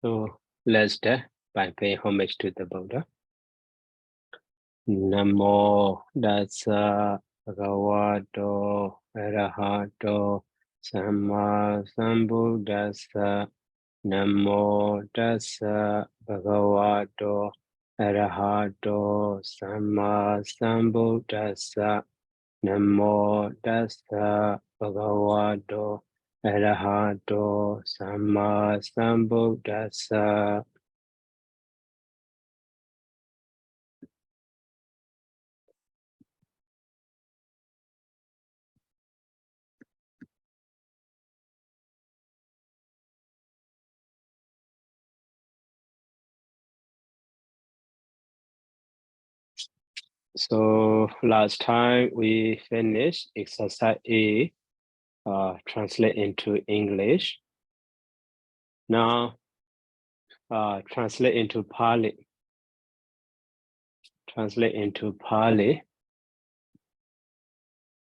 So let's start by paying homage to the Buddha. Namo Dasa Bhagavato Arahato Samma Sambuddhassa. Namo Dasa Bhagavato Arahato Samma Sambuddhassa. Namo Dasa Bhagavato Arahato Samma Sambuddhassa. So last time we finished exercise A, translate into English. Now translate into Pali. Translate into Pali.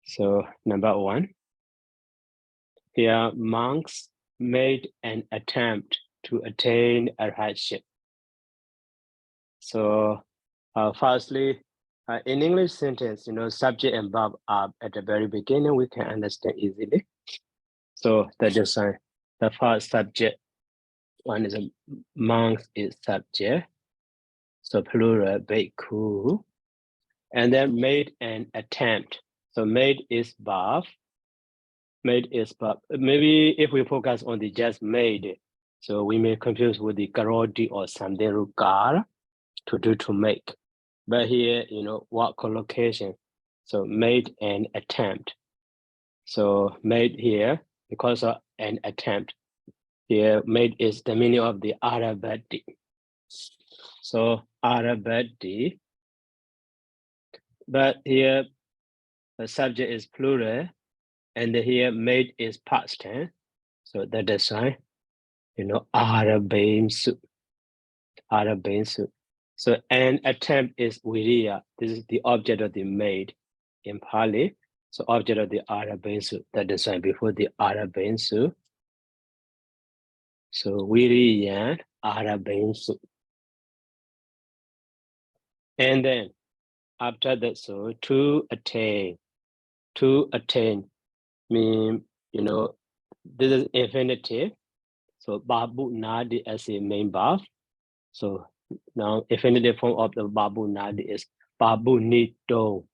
So number one, here monks made an attempt to attain arhatship. So firstly, in English sentence, subject and verb are at the very beginning, we can understand easily. So that is the first subject. One is a monk is subject, so plural bhikkhu, and then made an attempt. So made is verb. Made is verb. Maybe if we focus on the just made, so we may confuse with the karoti or something rukar, to do, to make. But here, what collocation? So made an attempt. So made here because of an attempt. Here made is the meaning of the arabati. So arabati, but here the subject is plural, and here made is past tense. So that is why, arabensu. So an attempt is viriya. This is the object of the made in Pali. So object of the arabensu. That is why before the arabensu. So viriya arabensu. And then after that, so to attain mean, this is infinitive. So babu nadi as a main verb. So now infinitive form of the babu nadi is babu nito.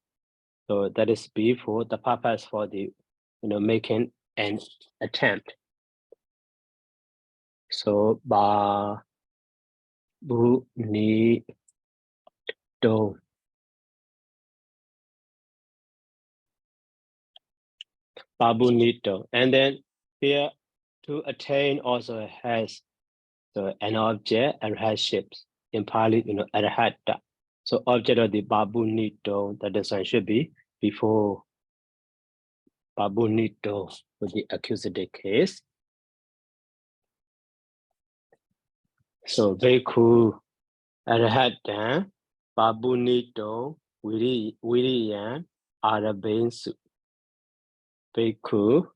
So that is before the purpose for the, making an attempt. So babu nito. Babu nito. And then here to attain also has an object and has shapes. In Pali, arhata. So object of the babu nito, that design should be before babu nito with the accusative case. So bhikkhu arhatan babu nito viriyan arabensu. Bhikkhu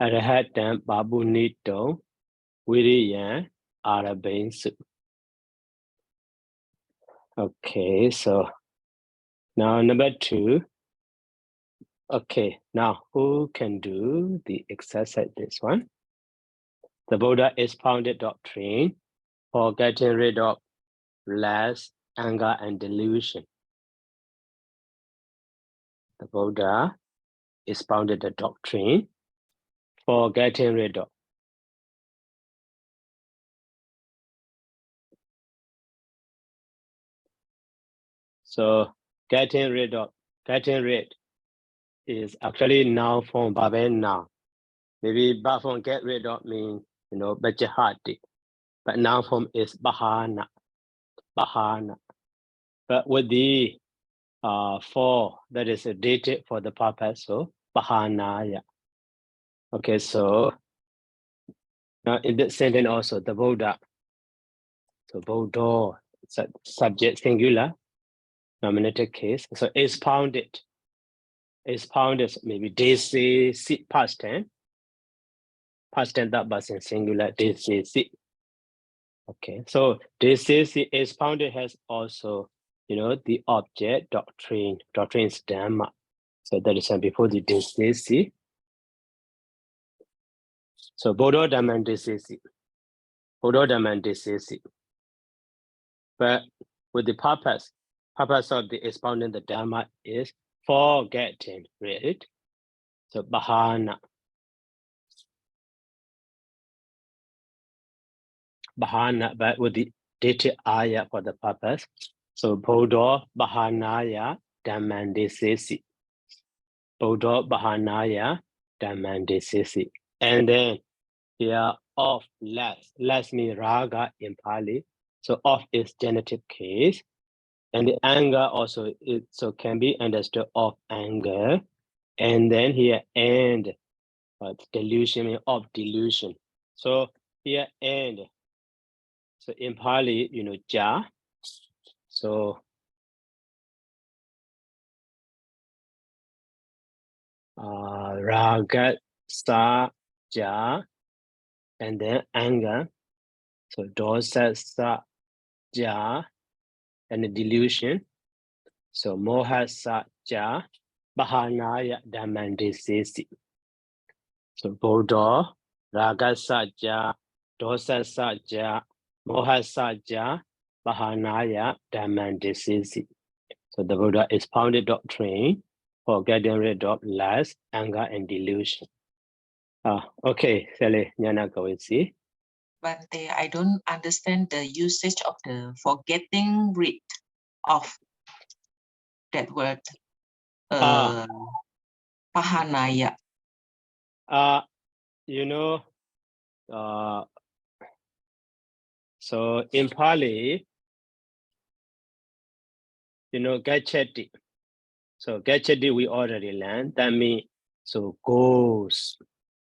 arhatan babu nito viriyan arabensu. Okay, so now number two. Okay, now who can do the exercise? This one. The Buddha expounded doctrine for getting rid of lust, anger, and delusion. The Buddha expounded the doctrine for getting rid of. So getting rid is actually noun form, Bhavan noun. Maybe verb form get rid of means, Bajahati. But noun form is Bahana. But with the for, that is dated for the purpose, so Bahanaya. Okay, so now in this sentence also, the Buddha. So Buddha, subject singular, nominative case. So expounded, maybe they say sit past tense that was in singular, they say sit. Okay, so this is the expounded has also, the object doctrine is Dhamma. So that is before the this is the. So Bodho Dhamma this is the. Bodho Dhamma this is the. But with the purpose of the expounding the Dhamma is for getting rid. So Bahana, but with the data ayah for the purpose. So Bodho Bahanaya Dhammandesesi. Bodho Bahanaya Dhammandesesi. And then here of less means raga in Pali. So of is genitive case. And the anger also can be understood of anger. And then here and delusion of delusion. So here and so in Pali, ja. So raga sa ja, and then anger. So dosa sa ja, and the delusion. So moha sa ja, bahanaya dhammandesesi. So Bodho, raga sa ja, dosa sa ja, moha sa ja, bahanaya dhammandesesi. So the Buddha expounded doctrine for getting rid of lust, anger, and delusion. Okay, Sally, Nyana, go and see. But I don't understand the usage of the forgetting rid of that word. Pahanaya. So in Pali, gachati. So gachati we already learned. That means so goes.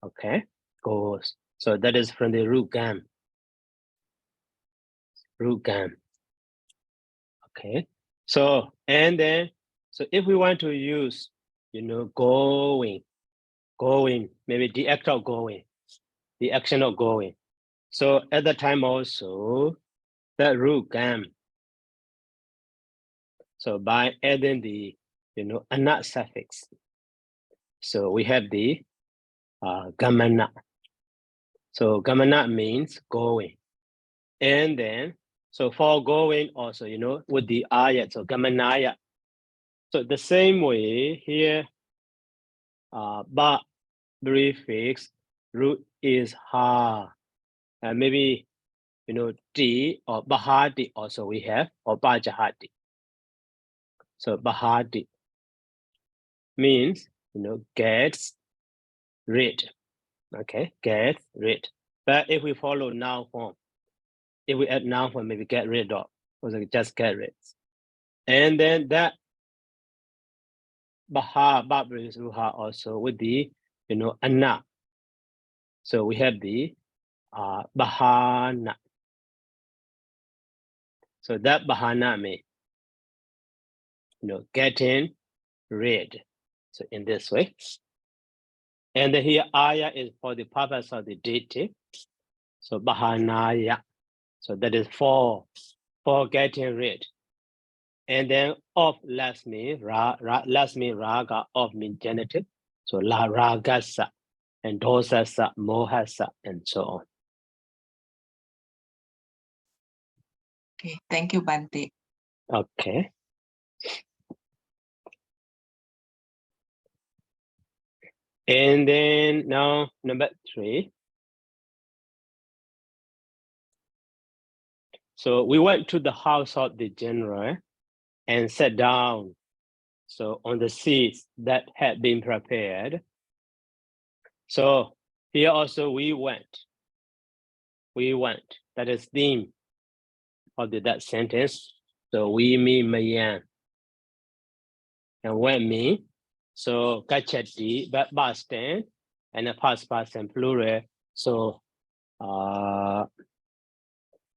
Okay, goes. So that is from the root gam. Root gam. Okay. So and then so if we want to use, going, maybe the act of going, the action of going. So at the time also that root gam. So by adding the anat suffix, so we have the gamana. So gamana means going, and then so for going also with the ayat, so gamanaya. So the same way here, ba prefix root is ha, and maybe D or bahati also we have, or bajahati. So bahati means gets rid. Okay, get rid. But if we follow noun form, if we add noun form, maybe get rid of, or just get rid. And then that baha, brings ruha also with the anna. So we have the bahana. So that bahana means getting rid. So in this way. And then here ayah is for the purpose of the dative. So bahanaya. So that is for getting rid. And then of last means raga, of means genitive. So la ragasa and dosasa, mohasa, and so on. Okay, thank you, Bante. Okay. And then now number 3. So we went to the house of the general and sat down. So on the seats that had been prepared. So here also we went. That is theme of that sentence. So we mean mayan. And when me. So gachati, but past tense and a past and plural. So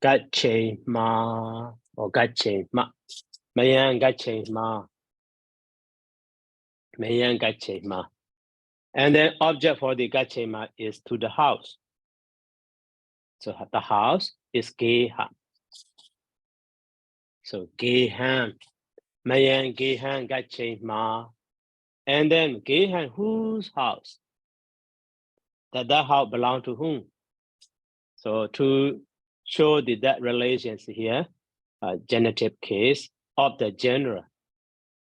gache ma or gache ma. Mayan gache ma. Mayan gache ma. And then object for the gache ma is to the house. So the house is gehan. So gehan, mayan gehan gache ma. And then gehan, whose house? That house belong to whom? So to show that relations here, genitive case of the general.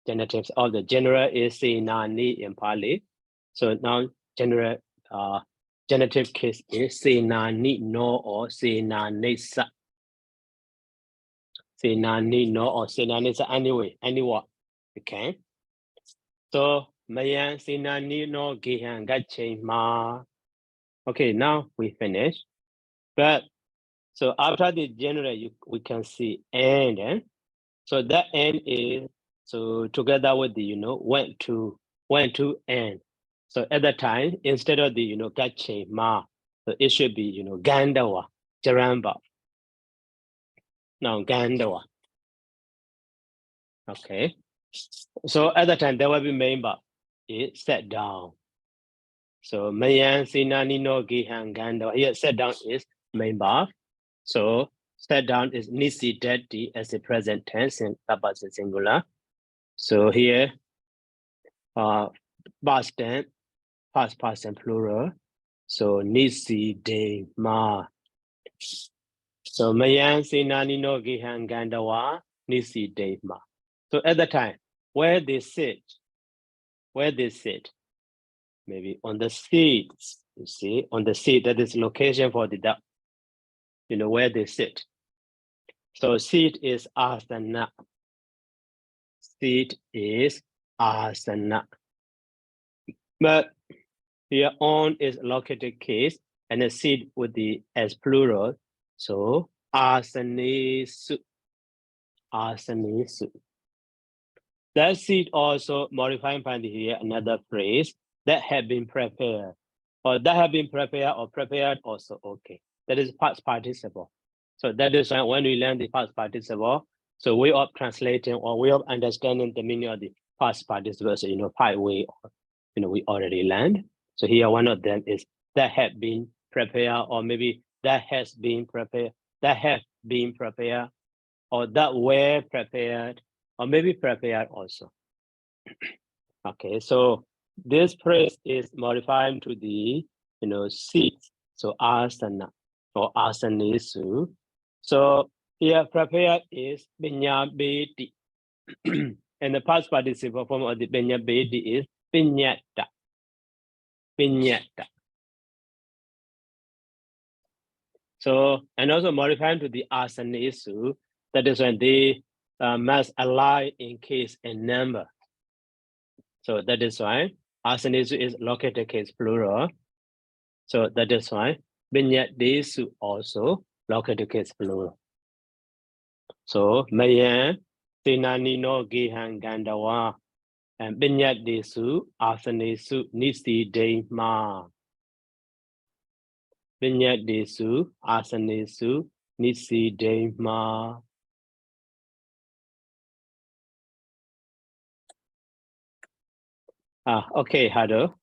Genitives of the general is sinani in Pali. So now general genitive case is sinani no or sinani sa. Sinani no or sinani sa anyway, anyone. Okay. So mayan sinani no gihan gache ma. Okay, now we finish. But so after the general, we can see and. So that n is so together with the went to n. So at that time, instead of the gache ma, so it should be gandawa, jaramba. Now gandawa. Okay. So at that time there will be member. It sat down. So mayan sinani no gihan gandawa. Here sat down is member. So sat down is nisi detti as a present tense in past singular. So here past tense, past person plural. So nisi de ma. So mayan sinani no gihan gandawa nisi de ma. So at the time, where they sit, maybe on the seats, you see, on the seat, that is location for the duck, where they sit. So seat is asana. Seat is asana. But here on is located case and the seat with the as plural. So asanesu. Asanesu. That seat also modifying by here another phrase that have been prepared. Or that have been prepared or prepared also okay. That is past participle. So that is when we learn the past participle. So way of translating or way of understanding the meaning of the past participle. So 5 way, we already learned. So here one of them is that have been prepared, or maybe that has been prepared, that have been prepared, or that were prepared, or maybe prepared also. Okay, so this phrase is modifying to the seat. So asana or asanesu. So here prepared is pinyabeti. And the past participle form of the pinyabeti is pinyata. Pinyata. So, and also modifying to the asanesu, that is when they must align in case and number. So that is why asanesu is located case plural. So that is why binyadesu also located case plural. So mayan sinani no gihan gandawa and binyadesu asanesu nisi de ma. Binyadesu asanesu nisi de ma. Okay, Hado.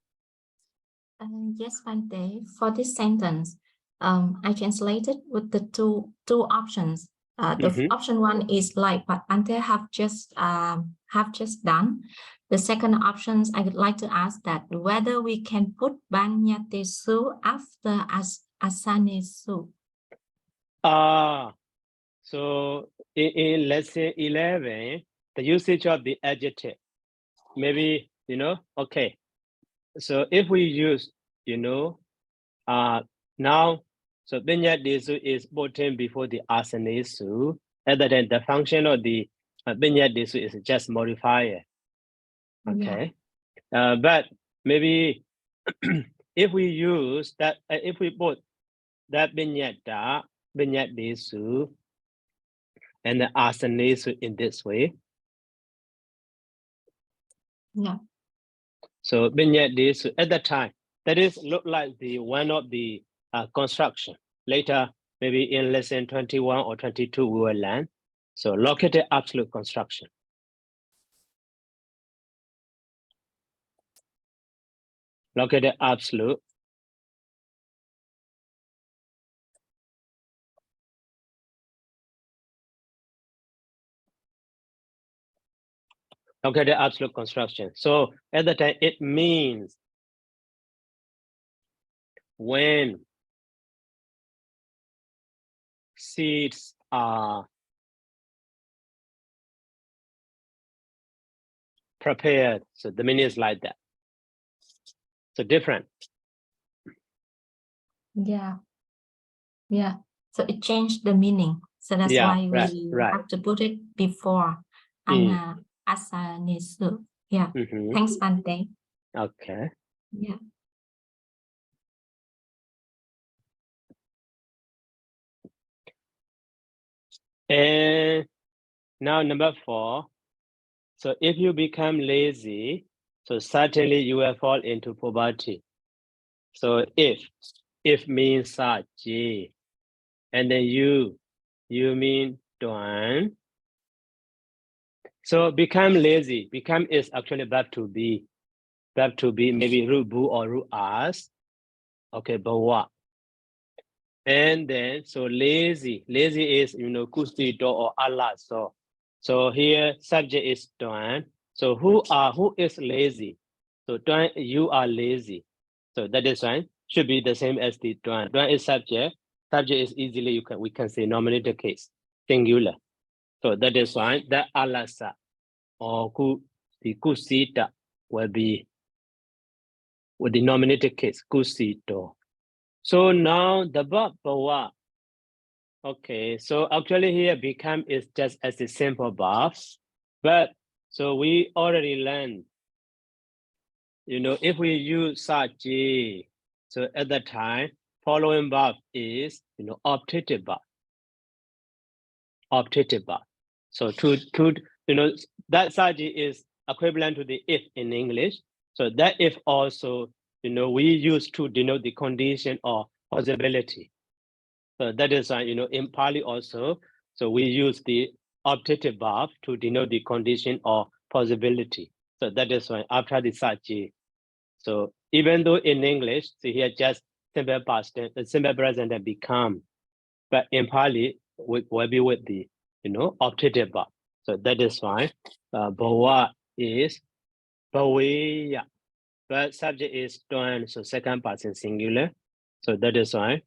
Yes, Bante. For this sentence, I translated with the two options. The option one is like what Bante have just done. The second options, I would like to ask that whether we can put banyatesu after asanesu. So in lesson 11, the usage of the adjective, maybe, okay. So if we use, now, so binyadesu is put before the asanesu, other than the function of the binyadesu is just modifier. Okay. Yeah. But maybe if we use that, if we put that binyadesu, and the asanesu in this way. Yeah. So binyadesu at that time, that is look like the one of the construction. Later, maybe in lesson 21 or 22, we will learn. So located absolute construction. Located absolute. Okay, the absolute construction. So at the time, it means when seeds are prepared. So the meaning is like that. So different. Yeah. Yeah. So it changed the meaning. So that's Yeah, why we right. have to put it before asanisu. Yeah. Thanks, Bante. Okay. Yeah. And now number 4. So if you become lazy, so certainly you will fall into poverty. So if means saji, and then you mean duan. So become lazy. Become is actually verb to be. Verb to be maybe rubu or ruas. Okay, but what? And then so lazy is kusito or Allah. So here subject is duan. So who is lazy? So duan, you are lazy. So that is fine. Should be the same as the duan. Duan is subject. Subject is easily we can say nominated case, singular. So that is fine. That alasa or the kusita will be with the nominated case, kusito. So now the verb bawa. Okay, so actually here become is just as a simple verb, but so we already learned, if we use saji, so at that time, following verb is, optative verb. Optative verb. So to that saji is equivalent to the if in English. So that if also, we use to denote the condition or possibility. So that is why, in Pali also, so we use the optative verb to denote the condition or possibility. So that is why after the saji. So even though in English, see here just simple past tense, simple present and become, but in Pali, we will be with the, optative verb. So that is why bawa is bawiya, but subject is tuan, so second person singular. So that is why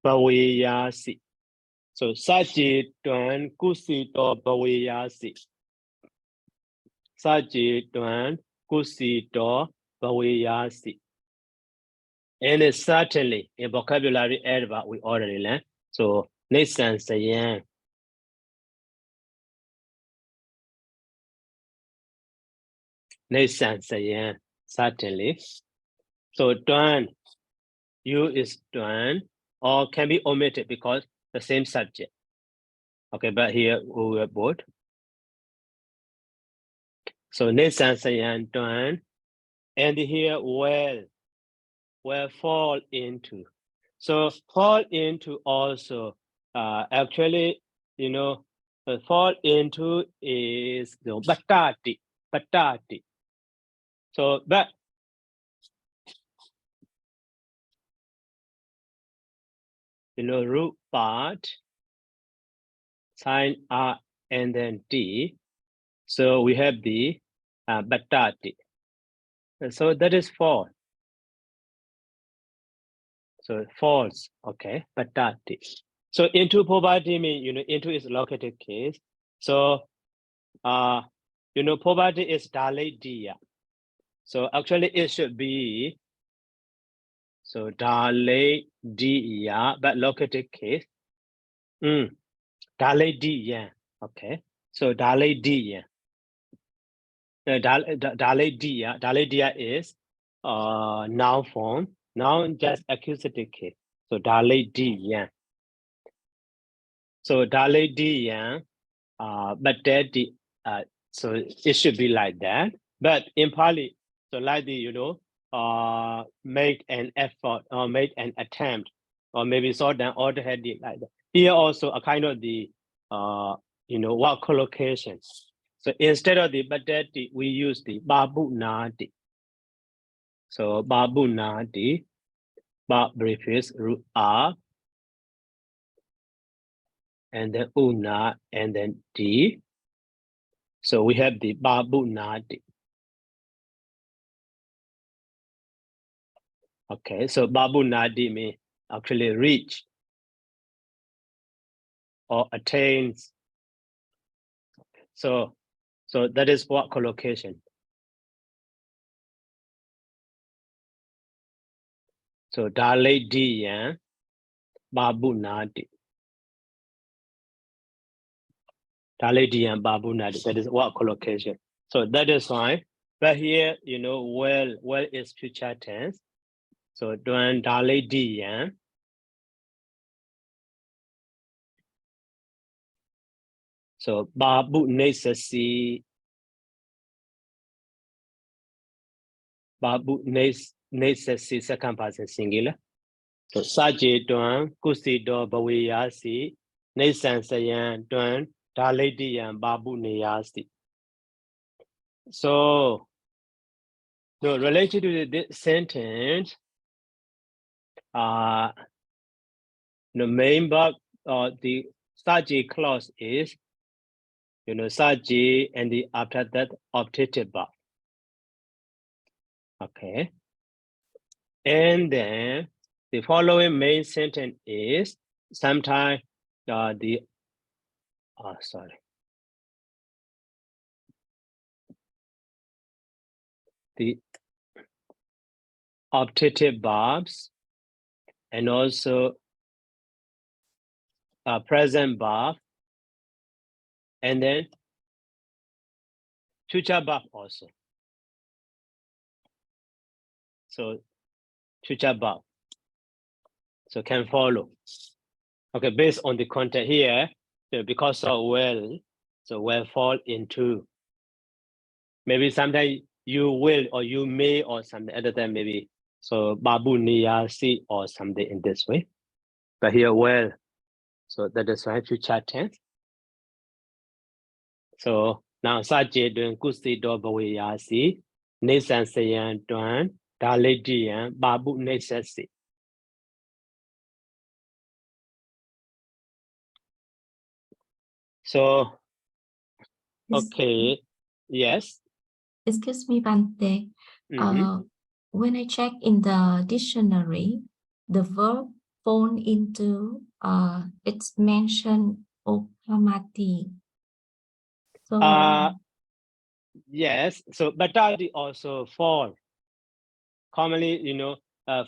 bawiyasi. So saji tuan kusito bawiyasi. Saji tuan kusito bawiyasi. And certainly a vocabulary adverb we already learned. So Nisan sayan. Nisan sayan, certainly. So tuan, you is tuan, or can be omitted because the same subject. Okay, but here we will both. So Nisan sayan tuan, and here will fall into. So fall into also actually, fall into is the batati. So but root part sign R and then D. So we have the batati. So that is fall. So false, okay, batati. So into poverty mean, into is located case. So poverty is daledia. So actually it should be so daledia, but located case. Daledia. Okay. So daledia. Daledia is noun form. Noun just accusative case. So daledia. So daledia. But that so it should be like that. But in Pali, so like the make an effort or make an attempt, or maybe sort down order heading like that. Here also a kind of the what collocation. So instead of the badati, we use the babu nadi. So babu nadi, ba briefs root R, and then una, and then D. So we have the babu nadi. Okay, so babu nadi means actually reach or attains. So that is what collocation. So dalai diyan babu nadi. Dalai diyan babu nadi. That is what collocation. So that is fine. But here, you know, well is future tense. So duan dalai diyan. So babu nesasi. Babu nesasi second person singular. So saje duan kusi do bawiyasi. Nesan sayan duan dalai diyan babu neyasi. So related to this sentence, the main verb or the saji clause is, you know, saji and the after that optative verb. Okay. And then the following main sentence is sometimes the optative verbs and also present verb and then future verb also. So future verb. So can follow. Okay, based on the content here, because of well, so will fall into. Maybe sometimes you will or you may or something other than maybe. So babu niyasi or something in this way. But here well, so that is why future tense. So now saje dun kusi do bawiyasi, nesan sayan dun dalediyan babu nesasi. So okay, yes. Excuse me, Bante. When I check in the dictionary, the verb fall into it's mentioned okamati. So yes. So batadi also fall. Commonly, you know,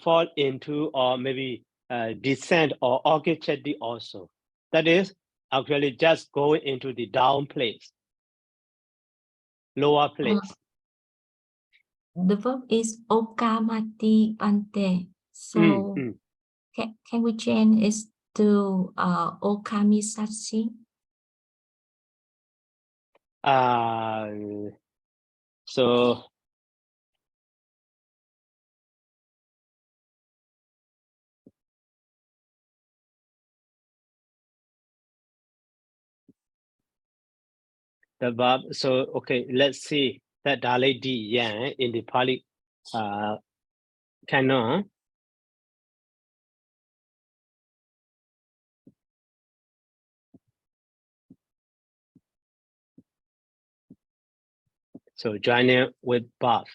fall into or maybe descend or orchestrate also. That is actually just going into the down place, lower place. The verb is okamati Bante. So can we change it to okamisachi? So the verb, so okay, let's see that dalai di yan in the Pali canon. So joining with verb.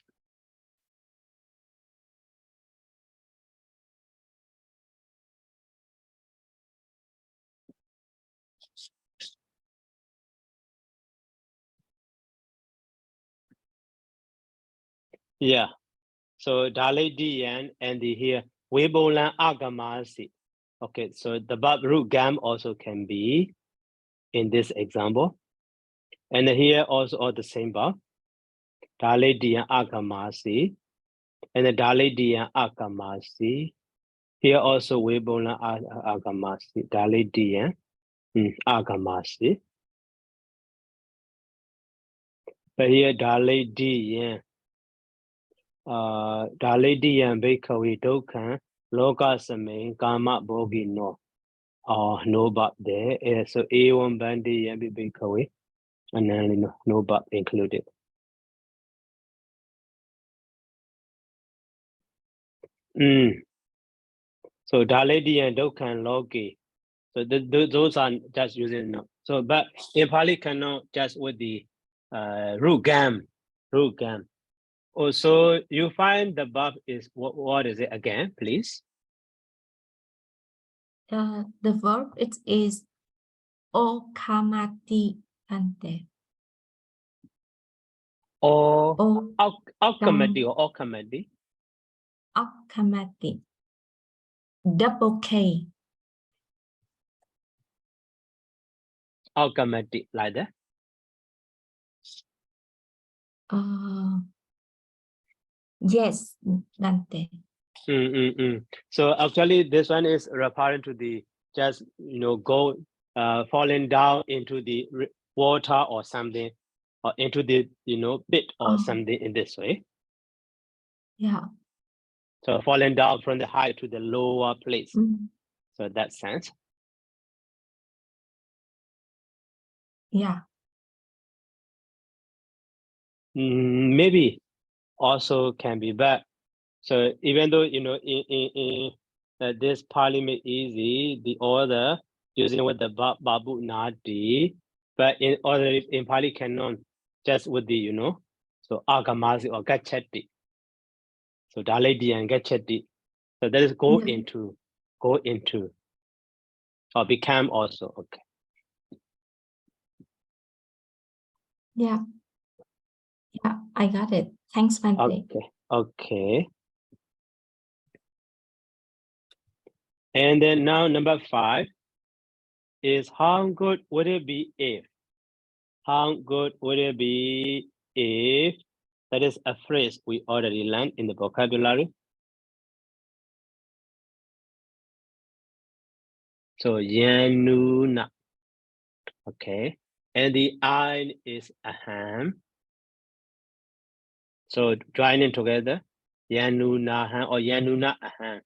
Yeah. So dalai diyan and the here webolan agamasi. Okay, so the verb root gam also can be in this example. And here also all the same verb. Dalai diyan agamasi. And the dalai diyan agamasi. Here also webolan agamasi. Dalai diyan agamasi. But here dalai diyan dalai diyan bhikkhave dukhan loka samain kama bhogi no. No but there. So A1 bandi yambi bhikkhave. And then no but included. So daledi and dokkan logi. So those are just using no. So but in Pali cannot just with the Rugam. Also, you find the verb is what is it again, please? The verb it is okamati Bante. Or O alchemy or alchemy? okamati. Double K. Alchemy like that. Yes, Bante. So actually, this one is referring to the just go falling down into the water or something, or into the pit or something in this way. Yeah. So falling down from the high to the lower place. So that sense. Yeah. Maybe also can be bad. So even though in this parliament easy, the order using with the babu nadi, but in order in Pali canon just with the so agamasi or gachati. So daladi and gachati. So that is go into or become also. Okay. Yeah. Yeah, I got it. Thanks, Bante. Okay. And then now number 5 is how good would it be if? How good would it be if? That is a phrase we already learned in the vocabulary. So yanuna. Okay. And the I is aham. So joining together. Yanunahan or yanuna ahan.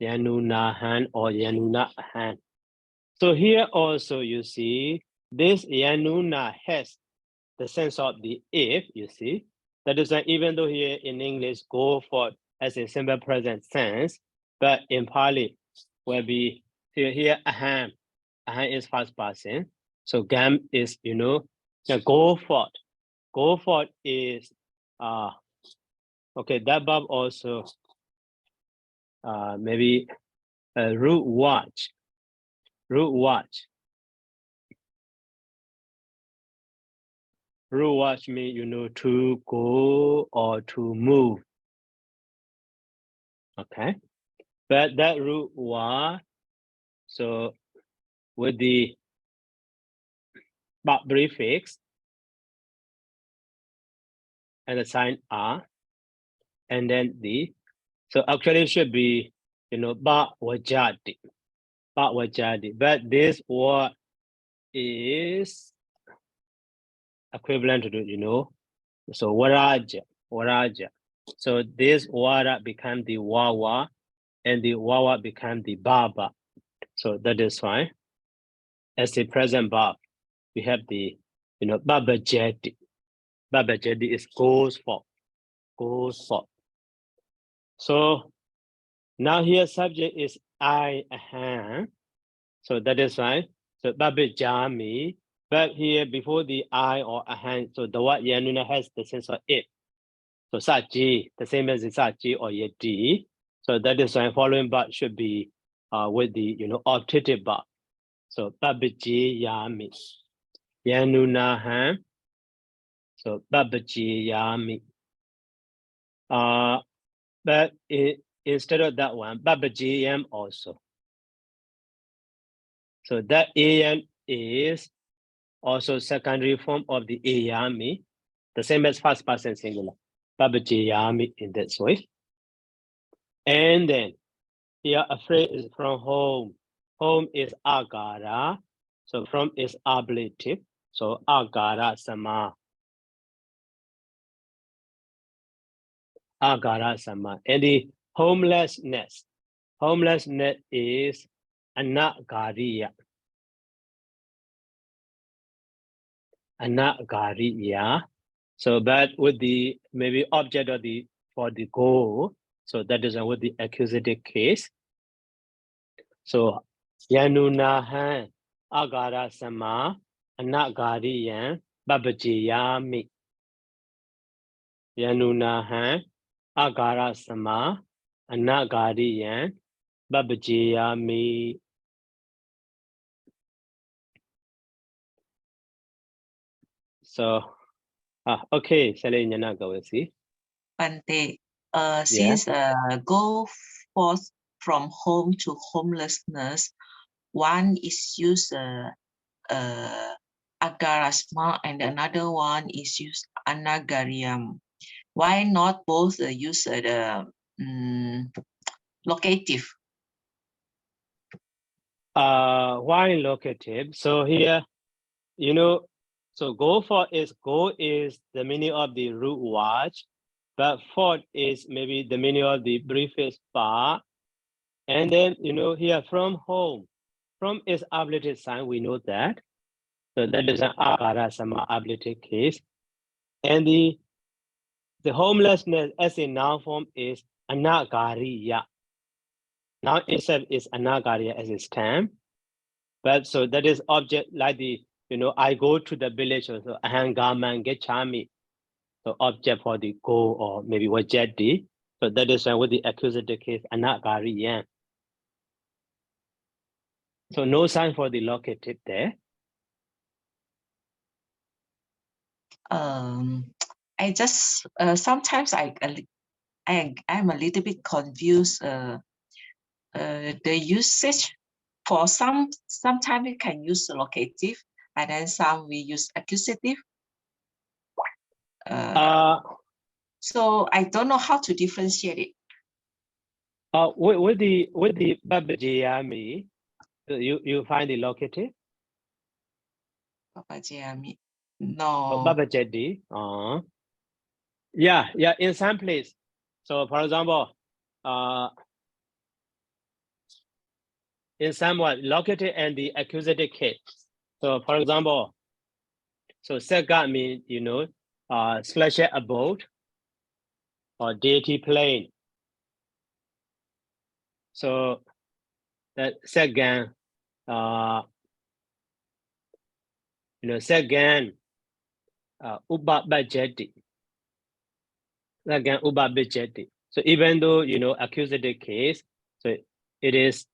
Yanunahan or yanuna ahan. So here also you see this yanuna has the sense of the if, you see. That is why even though here in English go for as a simple present tense, but in Pali will be here aham. Aham is first person. So gam is go for. Go for is okay, that verb also maybe root watch. Root watch. Root watch means to go or to move. Okay. But that root wa, so with the prefix and the sign are, and then so actually it should be ba wajadi. But this word is equivalent to so waraja. So this wara become the wawa, and the wawa become the baba. So that is fine. As the present verb, we have the babajadi. Babajadi is goes for. So now here subject is I aham. So that is fine. So babajami. But here before the I or aham, so the word yanuna has the sense of it. So saji, the same as the saji or yeti. So that is why following verb should be with the optative verb. So babaji yami. Yanunaham. So babaji yami. But instead of that one, babaji am also. So that am is also secondary form of the ayami, the same as first person singular. Babaji yami in this way. And then here a phrase is from home. Home is agara. So from is ablative. So agara sama. Agara sama. And the homelessness. Homelessness is anagariya. Anagariya. So but with the maybe object of the for the goal. So that is with the accusative case. So yanunahan agara sama anagariyan babajiyami. Yanunahan, agara sama, anagariyan, babajiyami. So, okay, Selena, go and see. Bante, since go forth from home to homelessness, one is used agarasma and another one is used anagariam. Why not both use the locative? Why locative? So here, you know, so go is the meaning of the root word, but for is maybe the meaning of the briefest part. And then, you know, here from home, from is ablated sign, we know that. So that is an agara sama ablated case. And the homelessness as a noun form is anagariya. Now itself is anagariya as a stem. But so that is object like the, you know, I go to the village, so ahangaman get chami. So object for the go or maybe wajeti. So that is with the accusative case anagariyan. So no sign for the locative there. I just sometimes I'm a little bit confused. The usage for sometimes we can use the locative, and then some we use accusative. So I don't know how to differentiate it. With the babajiyami, you find the locative. Babajiyami, no. Babajedi. Yeah, in some place. So for example, in somewhat locative and the accusative case. So for example, so Sega means, you know, special abode or deity plane. So that second, you know, second, ubabajeti. Second, ubabajeti. So even though, you know, accusative case, so it is,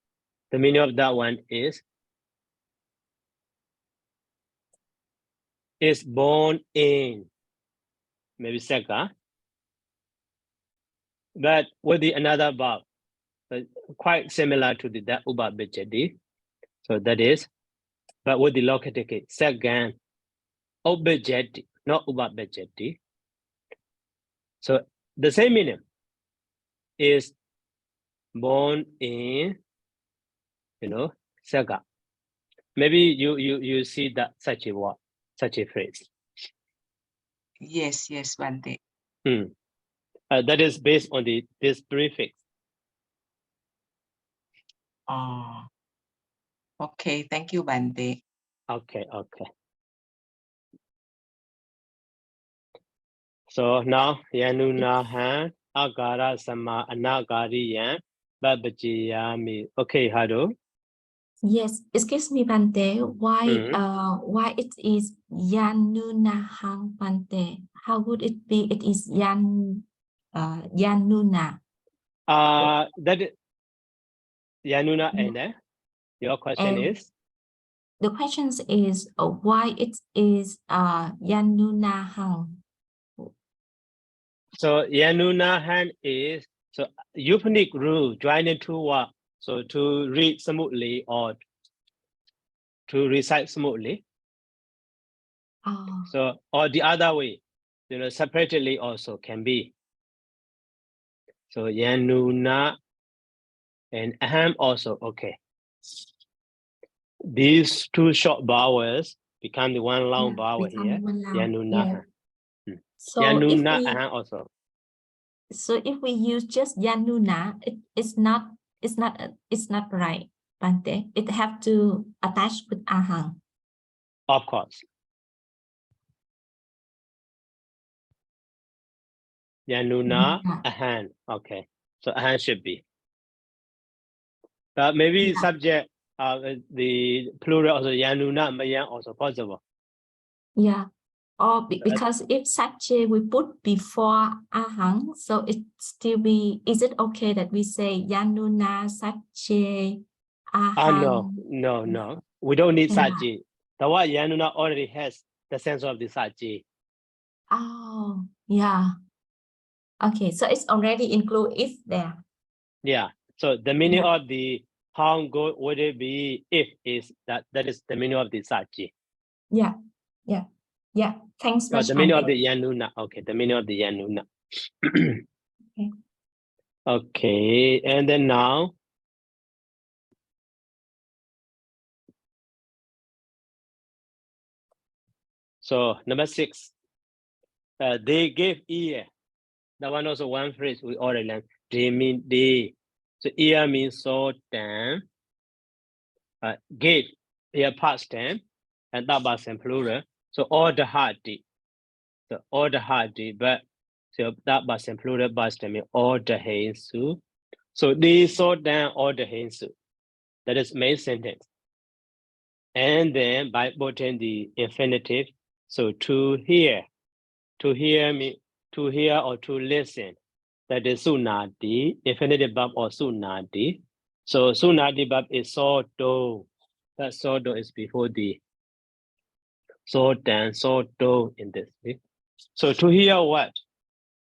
the meaning of that one is born in, maybe Sega. But with the another verb, quite similar to the that ubabajeti. So that is, but with the locative case, second, obejeti, not ubabajeti. So the same meaning is born in, you know, Saga. Maybe you see that such a word, such a phrase. Yes, Bante. That is based on this prefix. Okay, thank you, Bante. Okay. So now yanunahan agara sama anagariyan babajiyami. Okay, Hado. Yes, excuse me, Bante. Why it is Yanunahang, Bante? How would it be? It is Yanuna. That is Yanuna, and then your question is? The question is why it is Yanunahang. So Yanunahan is so euphonic rule joining two words. So to read smoothly or to recite smoothly. So or the other way, you know, separately also can be. So Yanuna and Aham also okay. These two short vowels become the one long vowel here. Yanunahan. So Yanuna Aham also. So if we use just Yanuna, it's not right, Bante. It have to attach with Ahang. Of course. Yanuna Ahan. Okay. So Ahan should be. But maybe subject the plural also Yanuna Mayan also possible. Yeah. Or because if Satche we put before ahang, so it still be, is it okay that we say Yanuna Satche ahang? No. We don't need Yeah. Saji. The word Yanuna already has the sense of the Saji. Oh, yeah. Okay, so it's already include if there. Yeah. So the meaning Yeah. of the how good would it be if is that is the meaning of the Saji. Yeah. Thanks much. The meaning of the Yanuna. Okay, the meaning of the Yanuna. Okay. Okay, and then now. So number 6. They gave ear. That one also one phrase we already learned. They mean they. So ear means so damn. Gave ear past tense and that was in plural. So all the hard did. So all the hard did, but so that was in plural past tense mean all the hands. So they saw down all the hands. That is main sentence. And then by putting the infinitive, so to hear mean to hear or to listen. That is sunati, infinitive verb or sunati. So sunati verb is soto. That soto is before the soto in this. So to hear what?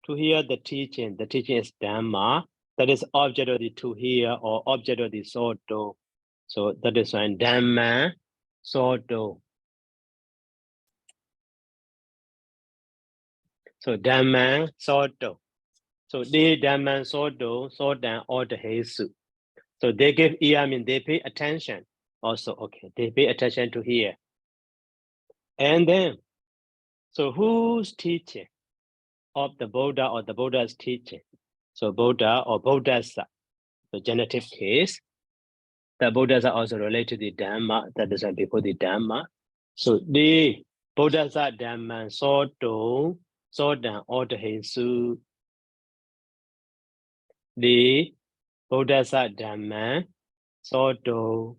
To hear the teaching. The teaching is dhamma. That is object of the to hear or object of the soto. So that is when dhamma soto. So dhamma soto. So they dhamma soto, sotan or the hesu. So they give ear, I mean they pay attention also. Okay, they pay attention to hear. And then, so who's teaching of the Buddha or the Buddha's teaching? So Buddha or Bodhasa, the genitive case. The Buddhas are also related to the Dhamma, that is before the Dhamma. So the Bodhasa Dhamma Soto, Sodan Order Hesu. The Bodhasa Dhamma Soto,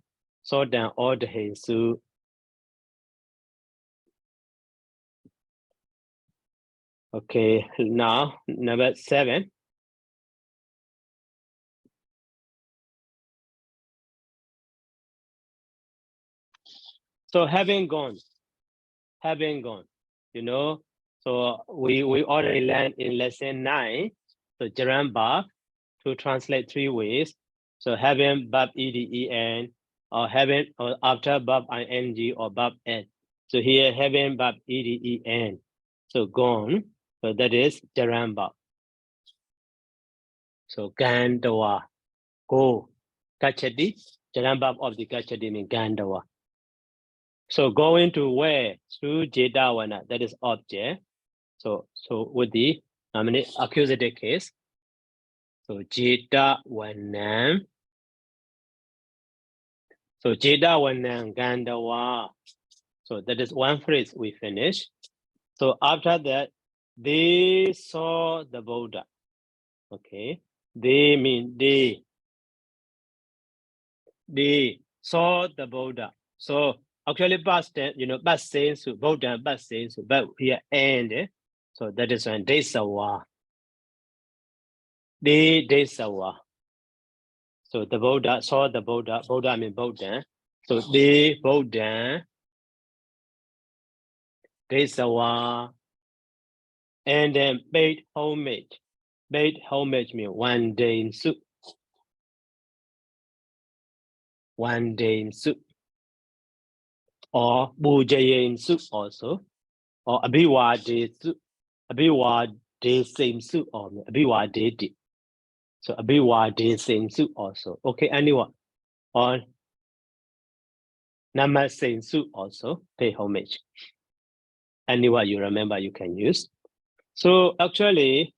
Sodan Order Hesu. Okay, now number 7. So having gone, you know, so we already learned in lesson 9, so Jaramba to translate 3 ways. So having verb eden or having or after verb ing or verb n. So here having verb eden. So gone, so that is Jaramba. So Gandawa, go. Gachadi, Jaramba of the Gachadi means Gandawa. So going to where? To Jedawana, that is object. So with the accusative case. So Jedawanam. So Jedawanam Gandawa. So that is one phrase we finish. So after that, they saw the Buddha. Okay. They mean they saw the Buddha. So actually past tense, past sense, Buddha, past sense, but here and. So that is when they saw. They saw. So the Buddha saw the Buddha. Buddha means Buddha. So the Buddha, they saw, and then paid homage. Paid homage means one day in soup. One day in soup. Or Bujayin soup also. Or Abiwade soup. Abiwade same soup or Abiwade. So Abiwade same soup also. Okay, anyone. Or Namaste soup also. Pay homage. Anyone you remember you can use. So actually,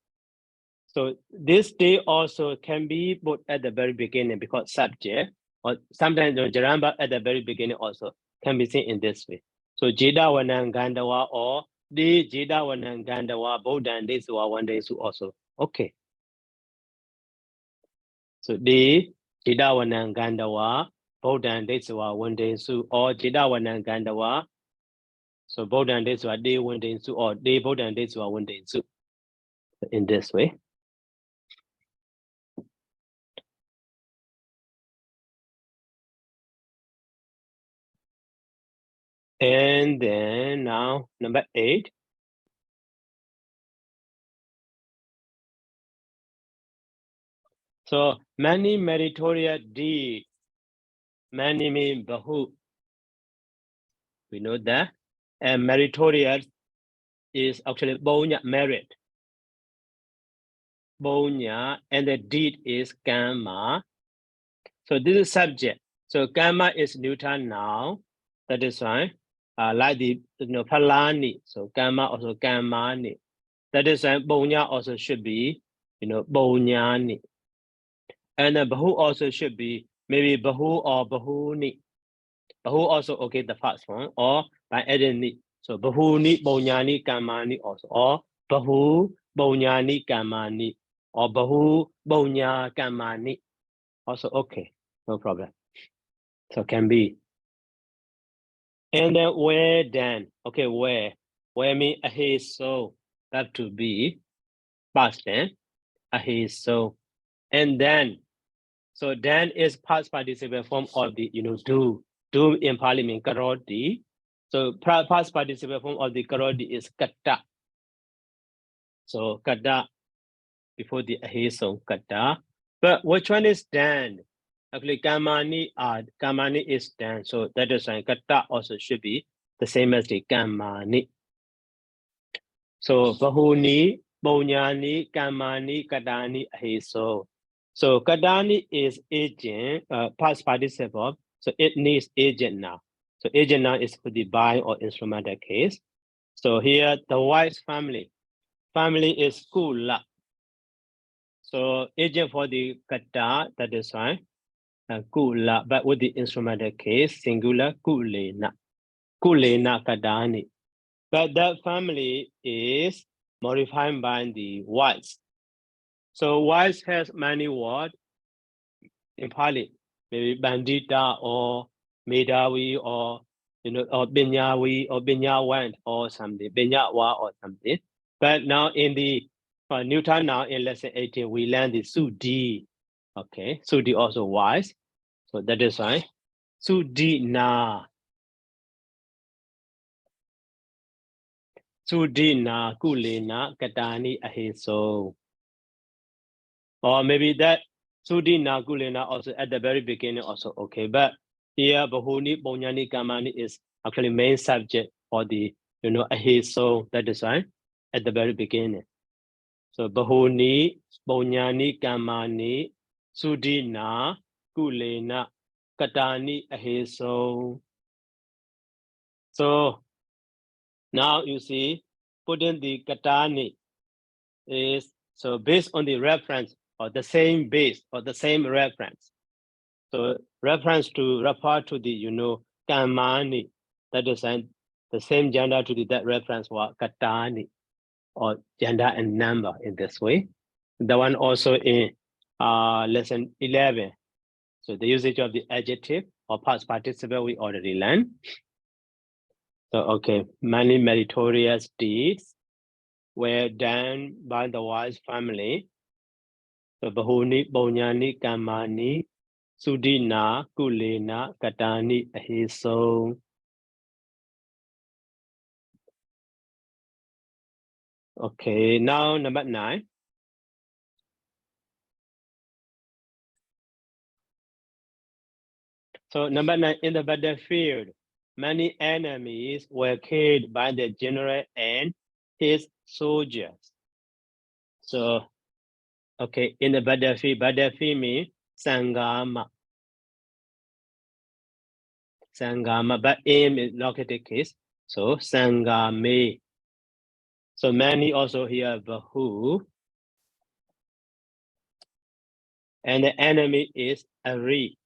so this day also can be put at the very beginning because subject, or sometimes the Jaramba at the very beginning also can be seen in this way. So Jidawanang Gandawa or the Jidawanang Gandawa, Bodhan Desua, one day also. Okay. So the Jidawanang Gandawa, Bodhan Desua, one day or Jidawanang Gandawa. So Bodhan days are day one day two or day Bodhan days are one day two. In this way. And then now number 8. So many meritorious deeds. Many mean bahu. We know that. And meritorious is actually bonya, merit. Bonya, and the deed is karma. So this is subject. So karma is neuter now. That is why, like the phalani. So karma also karmani. That is why bonya also should be, bonyani. And then bahu also should be maybe bahu or bahuni. Bahu also okay, the first one, or by adding ni. So bahuni, bonyani, kamani also, or bahu, bonyani, kamani, or bahu, bonya, kamani. Also okay, no problem. So can be. And then where then? Okay, where? Where mean ahe so have to be past tense. Ahe so. And then, so then is past participle form of the do. Do in Pali mean karoti. So past participle form of the karoti is kata. So kata before the ahe so kata. But which one is then? Actually, kamani is then. So that is why kata also should be the same as the kamani. So bahuni, bonyani, kamani, kadani, aheso. So kadani is agent, past participle. So it needs agent now. So agent now is for the by or instrumental case. So here the wise family. Family is kula. So agent for the kata, that is why kula, but with the instrumental case, singular kulena. Kulena kadani. But that family is modified by the wise. So wise has many words in Pali, maybe bandita or medawi or or binyawi or binyawant or something, binyawa or something. But now in the Newton now in lesson 18, we learn the sudi. Okay, sudi also wise. So that is why sudi na. Sudina kulena katani aheso. Or maybe that Sudina kulena also at the very beginning also okay. But here bahuni bonyani kamani is actually main subject for the aheso. That is why at the very beginning. So bahuni bonyani kamani Sudina kulena katani aheso. So now you see, putting the katani is so based on the reference or the same base or the same reference. So reference to refer to the kamani, that is the same gender to that reference was katani or gender and number in this way. The one also in lesson 11. So the usage of the adjective or past participle we already learned. So okay, many meritorious deeds were done by the wise family. So bahuni, bonyani, kamani, sudina, kulena, katani, aheso. Okay, now number 9. So number 9, in the battlefield, many enemies were killed by the general and his soldiers. So, okay, in the battlefield means sangama. Sangama, but aim is located case. So sangame. So many also here bahu. And the enemy is Ari.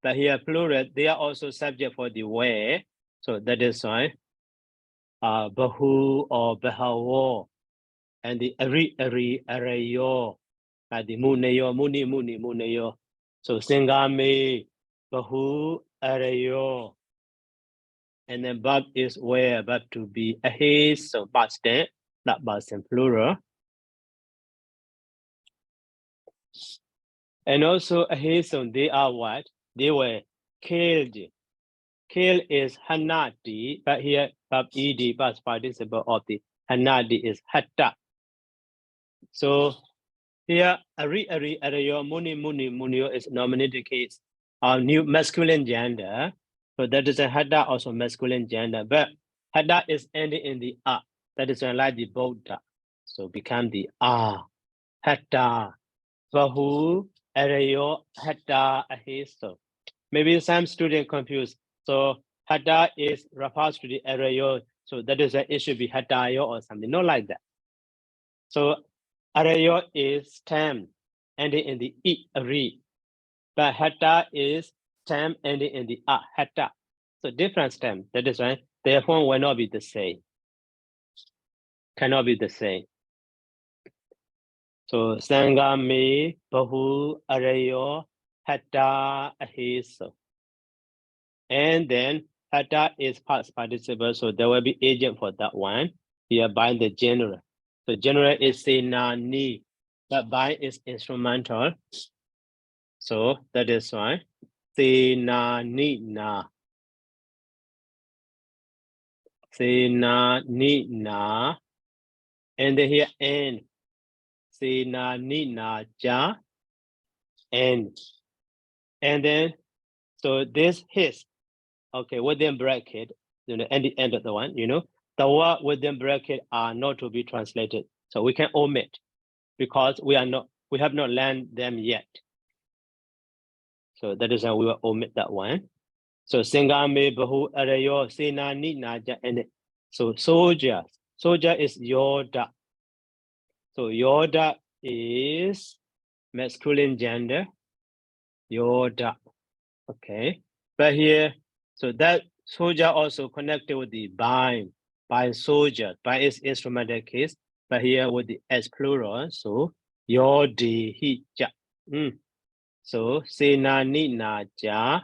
But here plural, they are also subject for the where. So that is why bahu or bahawo. And the Ari, arayo. The muneyo, muni, muneyo. So singame, bahu, arayo. And then verb is where, verb to be ahead, so past tense, that past tense plural. And also ahead, so they are what? They were killed. Kill is hanati, but here verb ed, past participle of the hanati is hatta. So here ariyo, munio is nominative case of new masculine gender. So that is a hatta, also masculine gender, but hatta is ending in the a. That is like the Buddha. So become the a. Hatta. Bahu, arayo, hatta, ahiso. Maybe some student confused. So hatta is refers to the arayo. So that is it should be hattayo or something, not like that. So arayo is stem ending in the e, re. But hatta is stem ending in the a, hatta. So different stem. That is why their form will not be the same. Cannot be the same. So sangame, bahu, arayo, hatta, ahiso. And then hatta is past participle, so there will be agent for that one. Here by the general. So general is senani, but by is instrumental. So that is why senani na. Senani na. And then here and senani na ja. And then so this his, okay, within bracket, you know, and the end of the one, you know, the word within bracket are not to be translated. So we can omit because we have not learned them yet. So that is how we will omit that one. So singame bahu arayo senani naja, and so soldier is yoda. So yoda is masculine gender, yoda. Okay, but here, so that soldier also connected with the by soldier, by is instrumental case, but here with the as plural, so yodi hi ja. So senani na ja.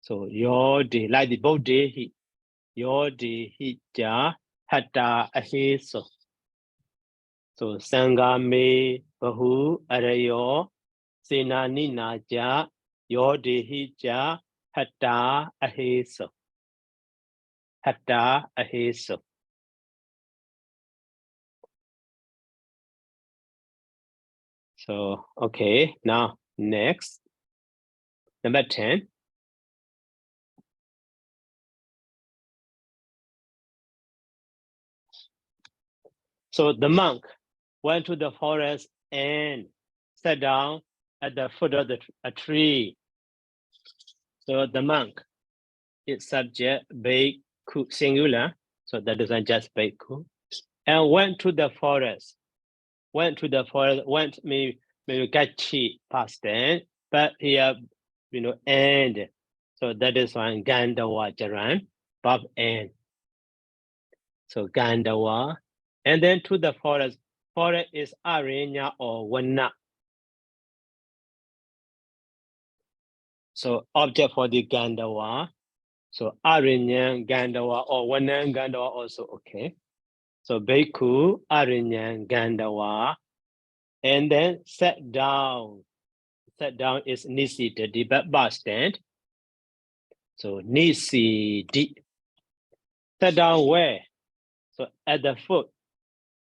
So yodi, like the bodhi, yodi hi ja hatta ahiso. So sangame bahu arayo senani na ja yodi hi ja hatta ahiso. Hatta ahiso. So okay, now next, number 10. So the monk went to the forest and sat down at the foot of a tree. So the monk is subject, bhikkhu, singular. So that doesn't just bhikkhu. And went to the forest. Went maybe gachi past tense, but here, you know, and. So that is one Gandawa Jaran, Bob and. So Gandawa. And then to the forest. Forest is Arenya or Wana. So object for the Gandawa. So Arenya Gandawa or Wana Gandawa also okay. So Bhikkhu Arenya Gandawa. And then sat down. Sat down is Nisiti, but bus stand. So Nisiti. Sat down where? So at the foot.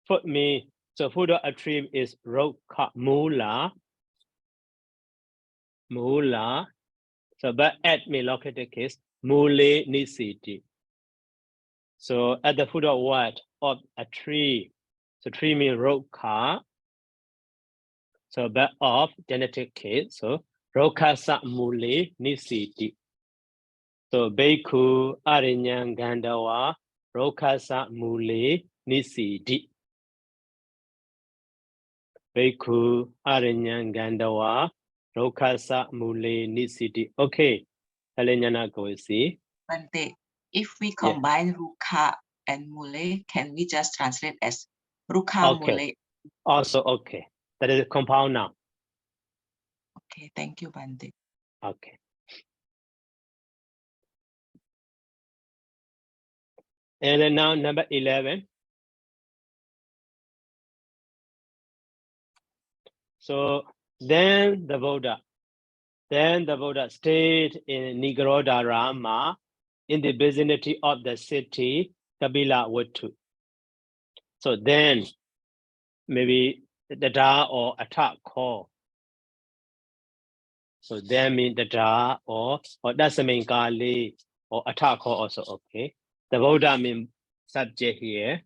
Foot means, so foot of a tree is Roka Mula. Mula. So but at me located case, Mule Nisiti. So at the foot of what? Of a tree. So tree means Roka. So but of genetic case, so Roka Sa Mule Nisiti. So Bhikkhu Arinyang Gandawa Rokasa Mule Nisidi. Bhikkhu Arinyang Gandawa Rokasa Mule Nisidi. Okay, Helena go see. Bante, if we combine Ruka and Mule, can we just translate as Ruka Okay. Mule? Also okay. That is a compound noun. Okay, thank you, Bante. Okay. And then now number 11. So then the Buddha stayed in Nigarodharama in the vicinity of the city Kapilavatu. So then maybe the Da or attack call. So then mean the Da or that's the main Kali or attack call also okay. The Buddha mean subject here.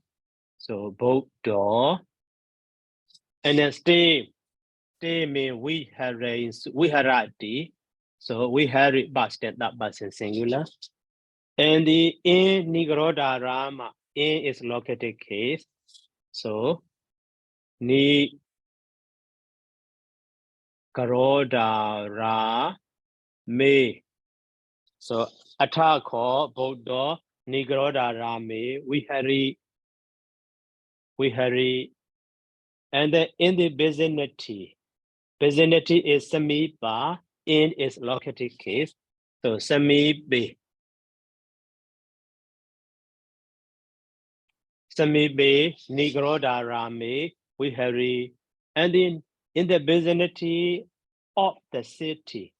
So Buddha. And then stay mean viharati. So vihari past tense, that person singular. And the in Nigarodharama, in is located case. So Nigarodhara me. So Atthako Buddha Nigarodhara me vihari. And then in the vicinity is Samipa, in is located case. So Samibe. Samibe, Nigarodharame, Vihari, and in the vicinity of the city.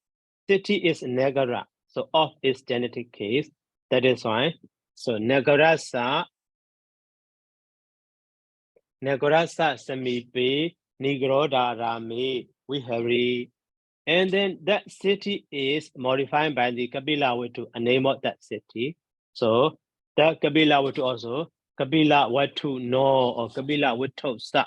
City is Nagara, so of is genetic case. That is why. So Nagarasa Samibe, Nigarodharame, Vihari. And then that city is modified by the Kapilavatu, a name of that city. So that Kapilavatu also Kapilavatu no or Kapilavatu sa.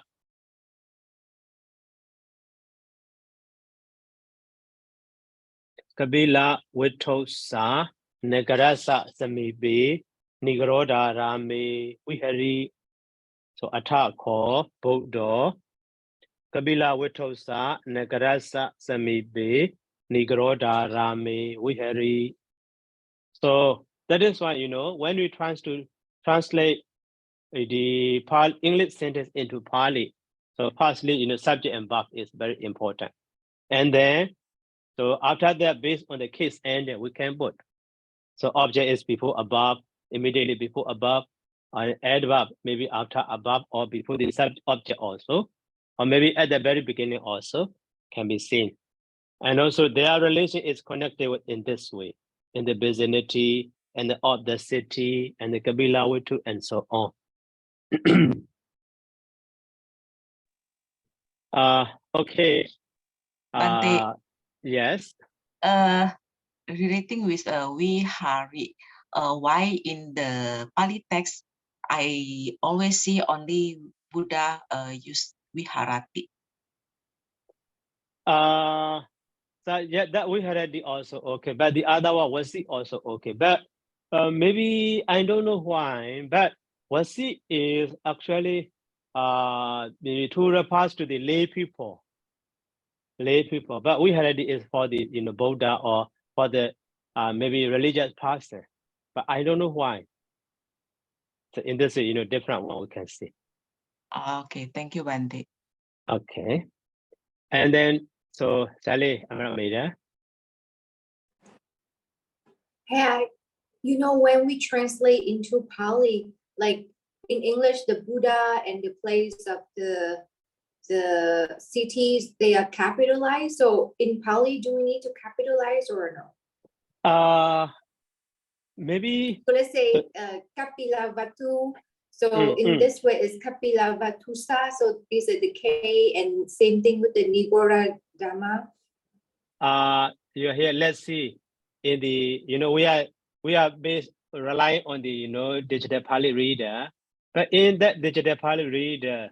Kapilavatu sa Nagarasa Samibe Nigarodharame Vihari. So Atthako Buddha Kapilavatu sa Nagarasa Samibe Nigarodharame Vihari. So that is why, when we translate the English sentence into Pali, so firstly, subject and verb is very important. And then, so after that, based on the case ending, we can put. So object is before above, immediately before above, or adverb maybe after above or before the subject object also, or maybe at the very beginning also can be seen. And also their relation is connected in this way, in the vicinity and of the city and the Kapilavatu and so on. Okay. Bante, Yes. Relating with vihari, why in the Pali text I always see only Buddha use viharati? So yeah, that we already also okay, but the other one was it also okay, but maybe I don't know why, but wasi is actually the to refers to the lay people, but we already is for the Buddha or for the maybe religious person, but I don't know why. So in this different one we can see. Okay, thank you, Bante. Okay, and then so Sally, I'm not made there. Hey, when we translate into Pali, like in English, the Buddha and the place of the cities, they are capitalized. So in Pali, do we need to capitalize or no? Maybe. So let's say Kapilavatu. So in this way, it's Kapilavatusa. So is it the K and same thing with the Nigarodharama? You're here. Let's see. In the we are based relying on the digital Pali reader, but in that digital Pali reader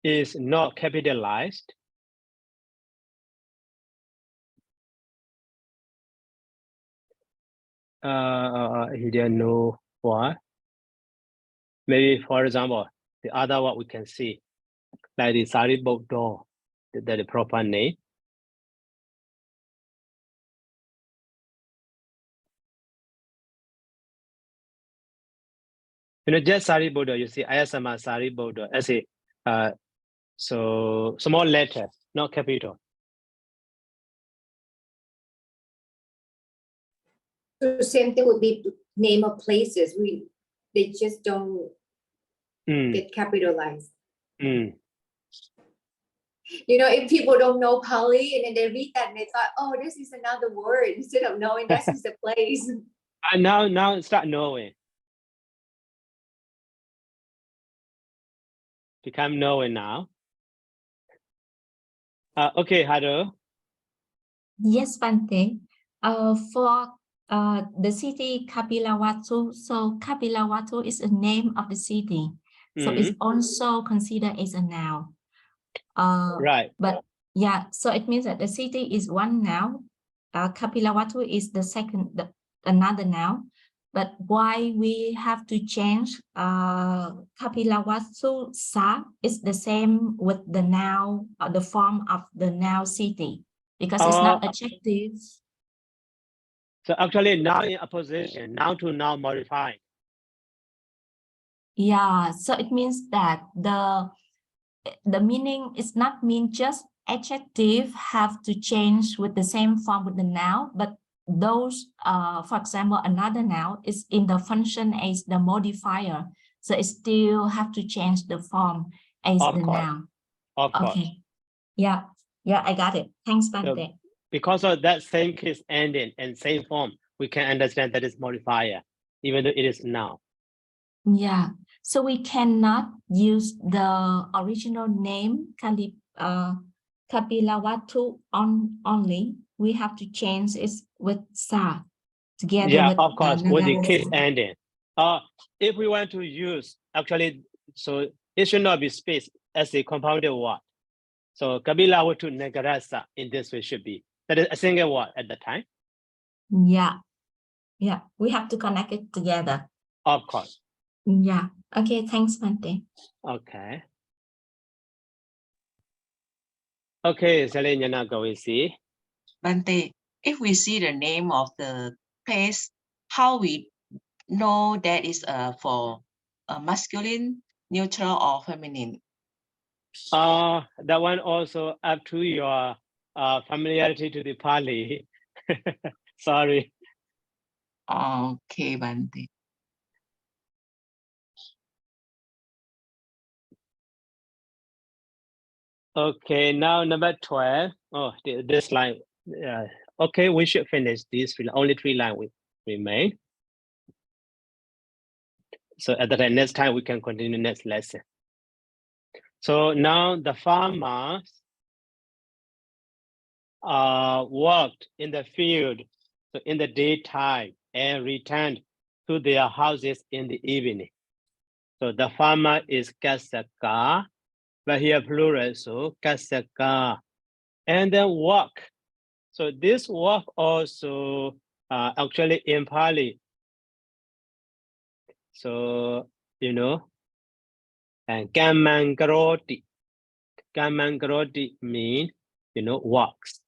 is not capitalized. He didn't know why. Maybe for example, the other one we can see, like the Sariputta, the proper name. Just Sariputta, you see, Ayasama Sariputta, as a so small letter, not capital. So same thing would be name of places. They just don't get capitalized. You know, if people don't know Pali and then they read that and they thought, oh, this is another word instead of knowing this is the place. And now start knowing. Become knowing now. Okay, Hado. Yes, Bante. For the city Kapilavatthu, so Kapilavatthu is a name of the city. So it's also considered as a noun. Right. But yeah, so it means that the city is one noun. Kapilavatthu is the second, another noun. But why we have to change Kapilavatthu Sa is the same with the noun, the form of the noun city, because it's not adjective. So actually now in opposition, noun to noun modified. Yeah, so it means that the meaning is not mean just adjective have to change with the same form with the noun, but those, for example, another noun is in the function as the modifier. So it still have to change the form as Of the course. noun. Of course. Okay. Yeah, I got it. Thanks, Bante. So because of that same case ending and same form, we can understand that it's modifier, even though it is noun. Yeah, so we cannot use the original name Kapilavatthu only. We have to change it with Sa together. Yeah, with of course, with the case Nagarasa. ending. If we want to use, actually, so it should not be space as a compounded word. So Kapilavatthu Nagarasa in this way should be. That is a single word at the time. Yeah, we have to connect it together. Of course. Yeah, okay, thanks, Bante. Okay. Okay, Selena, go and see. Bante, if we see the name of the place, how we know that is for a masculine, neutral, or feminine? That one also up to your familiarity to the Pali. Sorry. Okay, Bante. Okay, now number 12. Oh, this line. Okay, we should finish these only 3 lines remain. So at the next time we can continue next lesson. So now the farmers worked in the field, so in the daytime, and returned to their houses in the evening. So the farmer is Kasaka, but here plural, so Kasaka. And then work. So this work also actually in Pali. So, you know, and Kamankaroti. Kamankaroti mean, you know, works.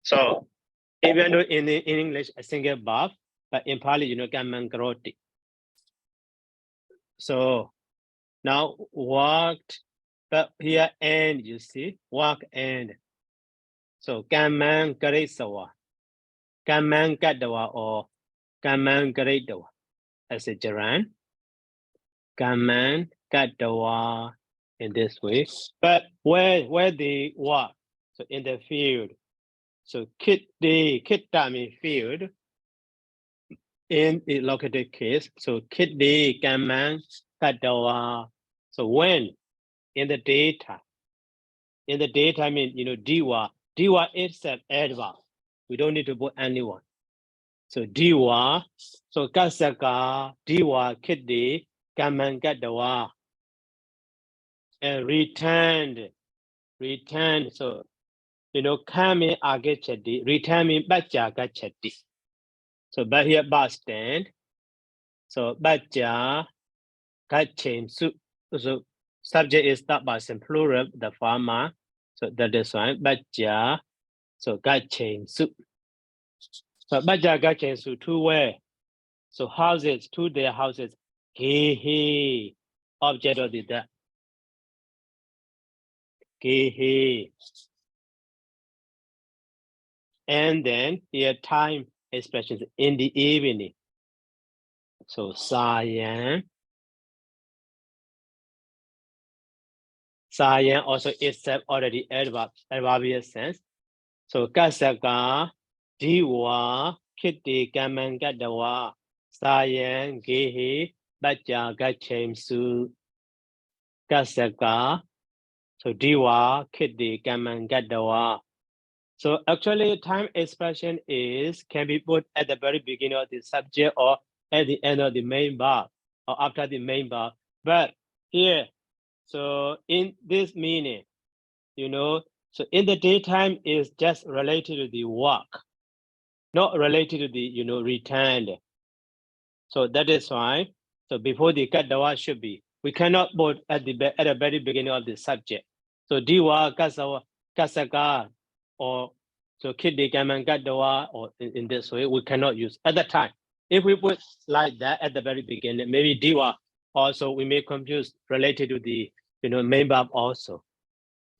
So even though in English, a single verb, but in Pali, you know, Kamankaroti. So now worked, but here and you see, work and. So Kamankaresawa. Kamankadawa or Kamankaredawa as a Jaran. Kadawa in this way. But where they work, so in the field. So Kitta means field. In the located case, so Kiddi Kadawa. So when in the daytime. In the daytime mean, you know, Diwa. Diwa itself adverb. We don't need to put anyone. So Diwa, so Kasaka, Diwa, Kiddi, Kadawa. And returned, so, you know, kame agachati, return mean bacha gachati. So, but here, bus stand. So, bacha gachin, so subject is that by some plural, the farmer. So, that is one, bacha, so gachin, so. So, bacha gachin, so to where? So, houses, to their houses. He, object of the that. He. And then here time expressions in the evening. So Sayan. Sayan also itself already adverbial sense. So Kasaka, Diwa, Kitty, Gaman, Gadawa, Sayan, Gehi, Baja, Gachem, Su, Kasaka. So Diwa, Kitty, Gaman, Gadawa. So actually time expression can be put at the very beginning of the subject or at the end of the main verb or after the main verb. But here, so in this meaning, so in the daytime is just related to the work, not related to the, returned. So that is why, so before the kadawa should be, we cannot put at the very beginning of the subject. So diwa, kasawa, kasaka, or so kiddi kaman kadawa, or in this way, we cannot use at the time. If we put like that at the very beginning, maybe diwa also we may confuse related to the, main verb also.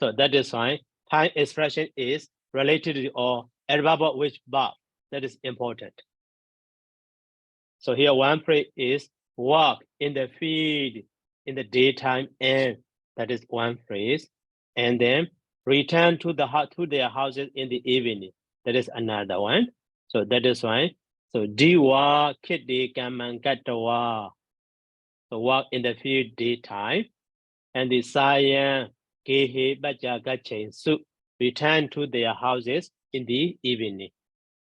So that is why time expression is related to or adverb of which verb. That is important. So here one phrase is walk in the field in the daytime, and that is one phrase. And then return to their houses in the evening. That is another one. So that is why. So diwa kiddi kaman katawa. So walk in the field daytime, and the sayan gehe bajaga chain su return to their houses in the evening.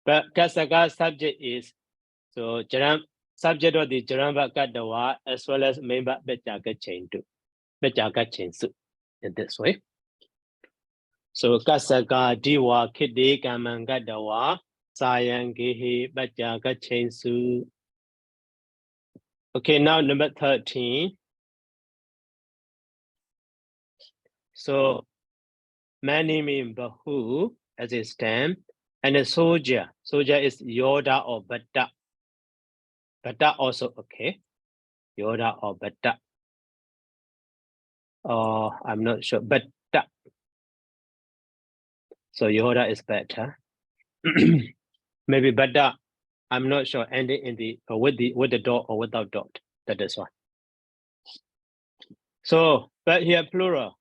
But kasaka subject is so subject of the jaramba kadawa as well as member bajaga chain too. Bajaga chain su in this way. So kasaka diwa kidde kaman kadawa sayan gehe bajaga chain su. Okay, now number 13. So many mean bahu as a stem, and a soldier. Soldier is Yoda or Bata. Bata also okay. Yoda or Bata. Oh, I'm not sure. Bata. So Yoda is better. Maybe Bata. I'm not sure. Ending in the with the dot or without dot. That is one. So but here plural.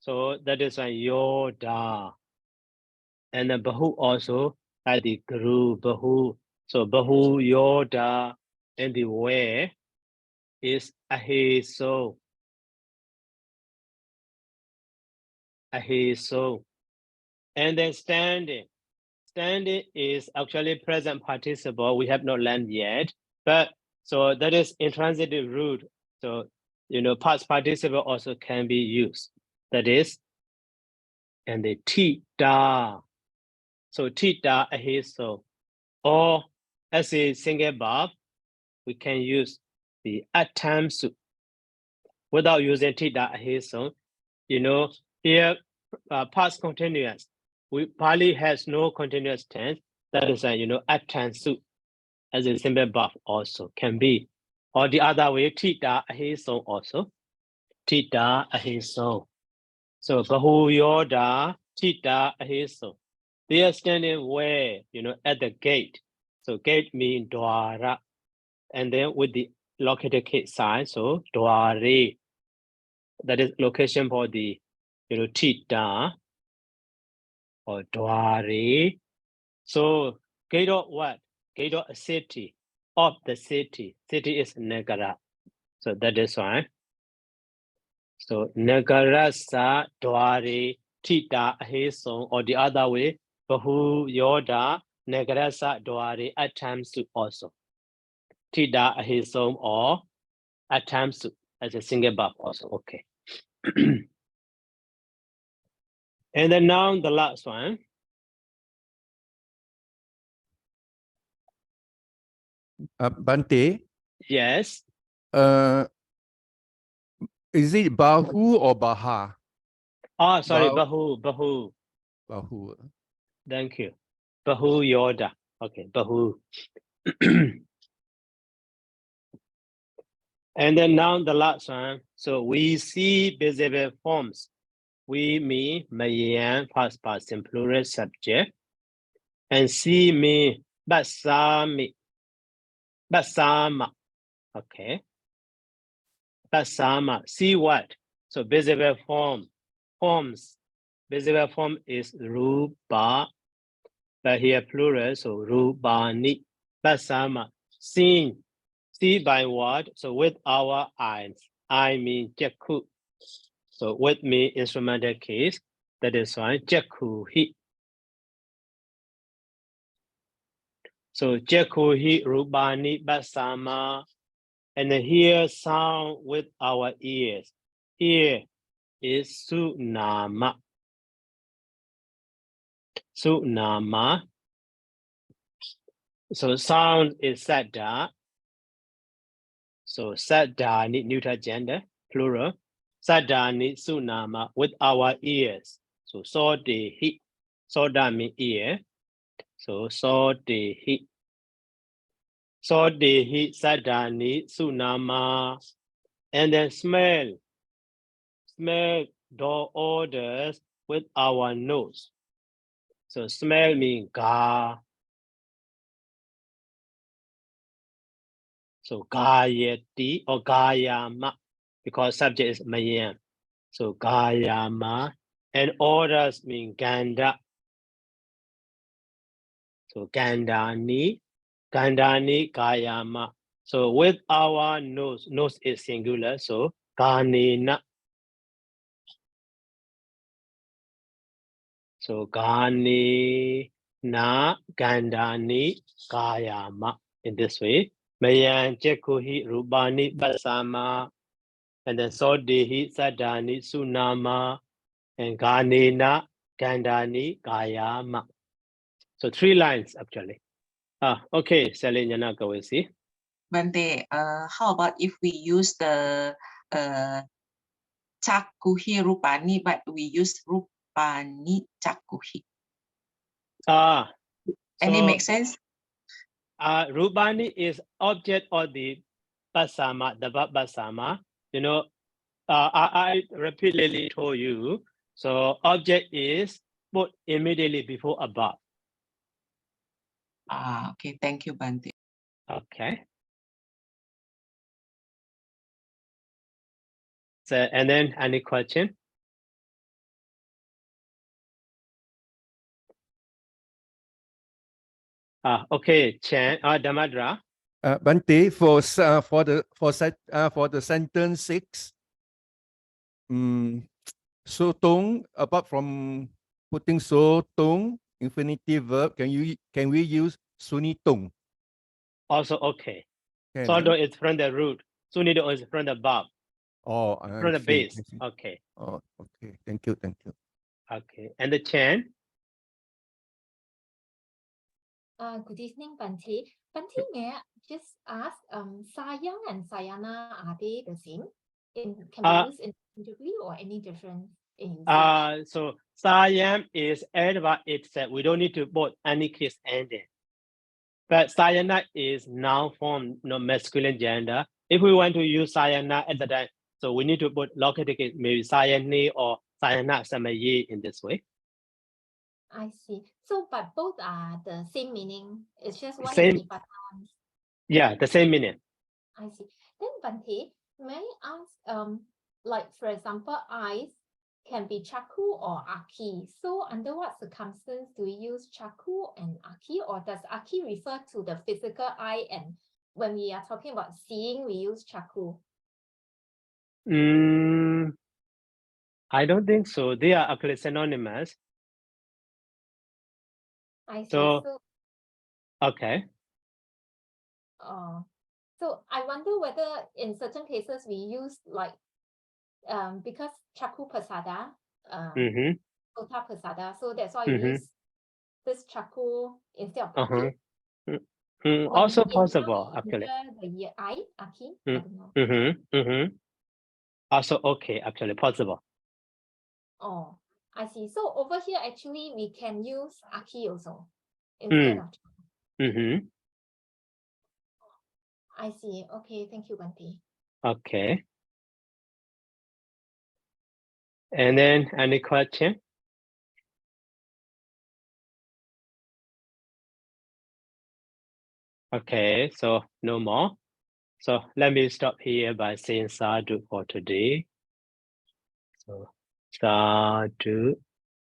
So that is one Yoda. And then Bahu also at the Guru Bahu. So Bahu Yoda and the where is Ahiso. Ahiso. And then standing. Standing is actually present participle. We have not learned yet, but so that is intransitive root. So, past participle also can be used. That is, and the tita. So tita ahiso. Or as a single verb, we can use the atamsu without using tita ahiso. Here past continuous. Pali has no continuous tense. That is atamsu as a simple verb also can be. Or the other way, tita ahiso also. Tita ahiso. So bahu yoda tita ahiso. They are standing where, at the gate. So gate means dwara. And then with the located case sign, so dware. That is location for the, tita or dware. So gate of what? Gate of a city, of the city. City is Nagara. So that is why. So Nagarasa dware tita aheson, or the other way, bahu yoda Nagarasa dware atamsu also. Tita aheson or atamsu as a single verb also. Okay. And then now the last one. Bante. Yes. Is it Bahu or Baha? Oh, sorry, Bahu. Bahu. Thank you. Bahu Yoda. Okay, Bahu. And then now the last one. So we see visible forms. We, me, Mayan, past, past, and plural subject. And see me basami. Basama. Okay. Basama. See what? So visible form. Forms. Visible form is rupa. But here plural, so rubani. Basama. Seeing. See by what? So with our eyes. I mean jakku. So with me instrumental case. That is why jakku hi. So jakku hi rubani basama. And then hear sound with our ears. Here is sunama. Sunama. So sound is sada. So sada need neuter gender, plural. Sada need sunama with our ears. So so de hi. Soda mean ear. So so de hi. So de hi sada need sunama. And then smell. Smell door orders with our nose. So smell means ga. So gayati or gayama, because subject is mayam. So gayama, and orders mean ganda. So gandani, gandani gayama. So with our nose, nose is singular. So ganina. So gani na gandani gayama. In this way, mayan chekuhi rubani basama. And then Sodehi, Sadani, Sunama, and Ganena, Gandani, Gayama. So 3 lines actually. Okay, Selena, go and see. Bante, how about if we use the Chakuhi Rupani, but we use Rupani Chakuhi? Any make sense? Rubani is object of the Basama, the Basama. You know, I repeatedly told you. So object is put immediately before above. Okay, thank you, Bante. Okay. So, and then any question? Okay, Chan, Damadra. Bante, for the sentence 6, sotong, apart from putting sotong, infinitive verb, can we use sunitong? Also okay. Can, Sodo is from the root. Sunido is from the verb, Oh, from I the see, base. I see. Okay. Oh, okay. Thank you. Okay. And the Chan? Good evening, Bante. Bante, may I just ask, Sayang and Sayana, are they the same? Can be used interchangeably or any difference in usage? So Sayam is adverb itself. We don't need to put any case ending. But Sayana is noun form, masculine gender. If we want to use Sayana at the time, so we need to put located case, maybe Sayani or Sayana Samayi in this way. I see. So, but both are the same meaning. It's just one Same. is Ipata, one. Yeah, the same meaning. I see. Then, Bante, may I ask, like for example, eyes can be chaku or aki. So, under what circumstance do we use chaku and aki, or does aki refer to the physical eye? And when we are talking about seeing, we use chaku. I don't think so. They are actually synonymous. I see. So okay. So I wonder whether in certain cases we use like because chaku pasada, kota pasada, so that's why we use this chaku instead of aki. Also possible actually. The eye, aki, I don't know. Also okay, actually possible. Oh, I see. So over here, actually, we can use aki also instead of chaku. I see. Okay, thank you, Bante. Okay. And then any question? Okay, so no more. So let me stop here by saying sadhu for today. So sadhu,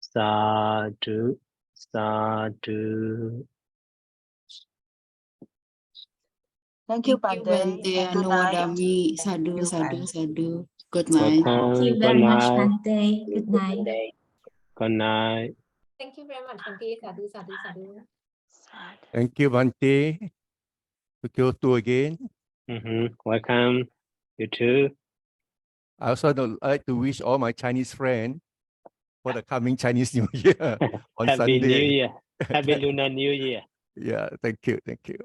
sadhu, sadhu. Thank you, Thank you, Bante. Bante. Good night. Anodami, Thank sadhu, you, sadhu, Bante. sadhu. Good night. Thank you Welcome. Good very much, night. Bante. Good night. Good night. Thank you very much, Bante. Sadhu, sadhu, sadhu. Thank you, Bante. To Kyoto again. Welcome. You too. I also would like to wish all my Chinese friends for the coming Chinese New Year on Happy Sunday. New Year. Happy Lunar New Year. Yeah, thank you. Thank you.